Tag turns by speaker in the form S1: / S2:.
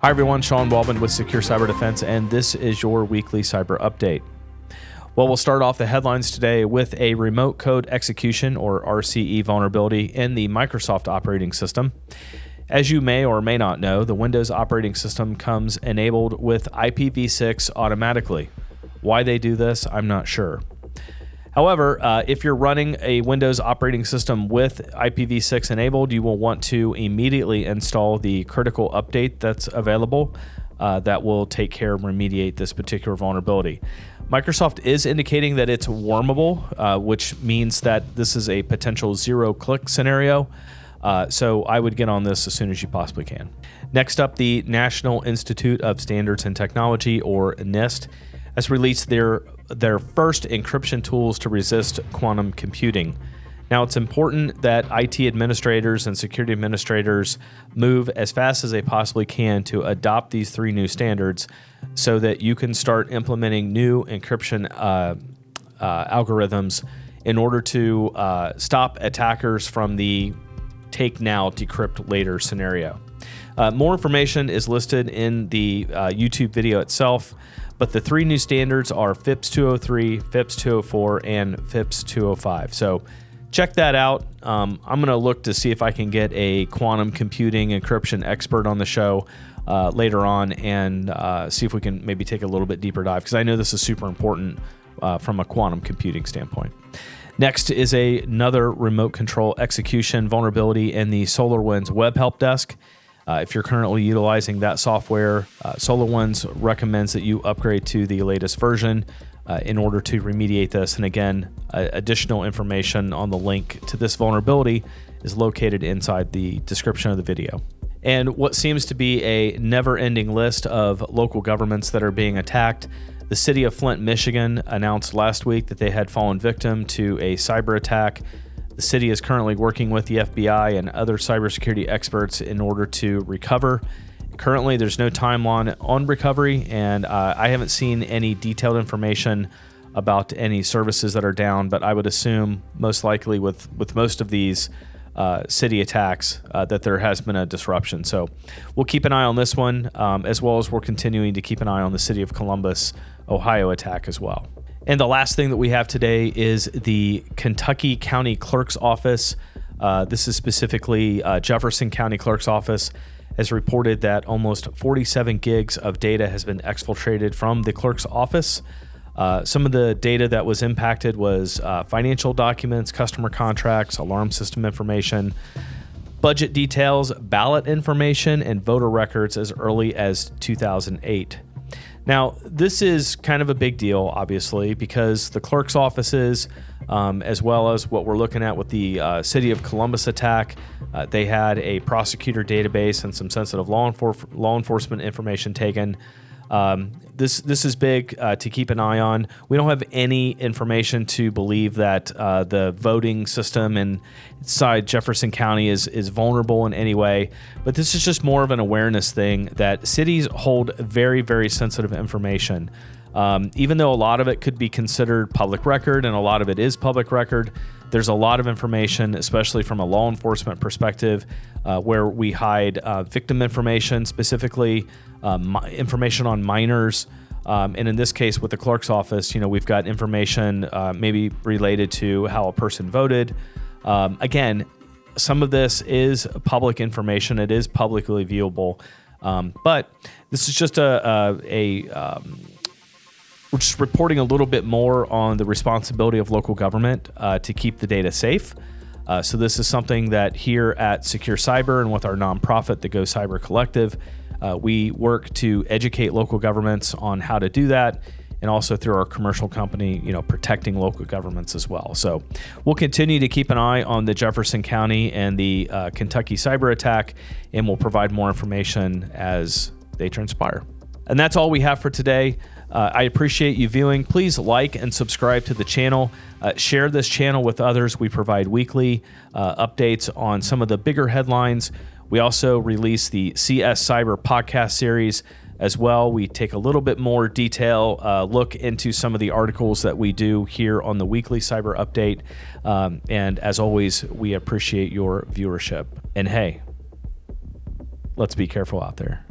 S1: Hi everyone, Sean Walbin with Secure Cyber Defense, and this is your weekly cyber update. Well, we'll start off the headlines today with a remote code execution or RCE vulnerability in the Microsoft operating system. As you may or may not know, the Windows operating system comes enabled with IPv6 automatically. Why they do this, I'm not sure. However, if you're running a Windows operating system with IPv6 enabled, you will want to immediately install the critical update that's available that will take care and remediate this particular vulnerability. Microsoft is indicating that it's wormable, which means that this is a potential zero-click scenario. So I would get on this as soon as you possibly can. Next up, the National Institute of Standards and Technology, or NIST, has released their first encryption tools to resist quantum computing. Now, it's important that IT administrators and security administrators move as fast as they possibly can to adopt these three new standards so that you can start implementing new encryption algorithms in order to stop attackers from the take now, decrypt later scenario. More information is listed in the YouTube video itself, but the three new standards are FIPS 203, FIPS 204, and FIPS 205. So check that out. I'm going to look to see if I can get a quantum computing encryption expert on the show later on and see if we can maybe take a little bit deeper dive, because I know this is super important from a quantum computing standpoint. Next is another remote control execution vulnerability in the Solarwinds web help desk. If you're currently utilizing that software, Solarwinds recommends that you upgrade to the latest version in order to remediate this. And again, additional information on the link to this vulnerability is located inside the description of the video. And what seems to be a never-ending list of local governments that are being attacked. The city of Flint, Michigan announced last week that they had fallen victim to a cyber attack. The city is currently working with the FBI and other cybersecurity experts in order to recover. Currently, there's no timeline on recovery, and I haven't seen any detailed information about any services that are down, but I would assume most likely with most of these city attacks that there has been a disruption. So we'll keep an eye on this one, as well as we're continuing to keep an eye on the city of Columbus, Ohio attack as well. And the last thing that we have today is the Kentucky County Clerk's Office. This is specifically Jefferson County Clerk's Office has reported that almost 47 gigs of data has been exfiltrated from the clerk's office. Some of the data that was impacted was financial documents, customer contracts, alarm system information, budget details, ballot information, and voter records as early as 2008. Now, this is kind of a big deal, obviously, because the clerk's offices, as well as what we're looking at with the city of Columbus attack, they had a prosecutor database and some sensitive law enforcement information taken. This is big to keep an eye on. We don't have any information to believe that the voting system inside Jefferson County is vulnerable in any way, but this is just more of an awareness thing that cities hold very, very sensitive information. Even though a lot of it could be considered public record and a lot of it is public record, there's a lot of information, especially from a law enforcement perspective, where we hide victim information, specifically information on minors. And in this case, with the clerk's office, we've got information maybe related to how a person voted. Again, some of this is public information. It is publicly viewable. But this is just we're just reporting a little bit more on the responsibility of local government to keep the data safe. So this is something that here at Secure Cyber and with our nonprofit, the Go Cyber Collective, we work to educate local governments on how to do that, and also through our commercial company, protecting local governments as well. So we'll continue to keep an eye on the Jefferson County and the Kentucky cyber attack, and we'll provide more information as they transpire. And that's all we have for today. I appreciate you viewing. Please like and subscribe to the channel. Share this channel with others. We provide weekly updates on some of the bigger headlines. We also release the CS Cyber podcast series as well. We take a little bit more detail look into some of the articles that we do here on the weekly cyber update. And as always, we appreciate your viewership. And hey, let's be careful out there.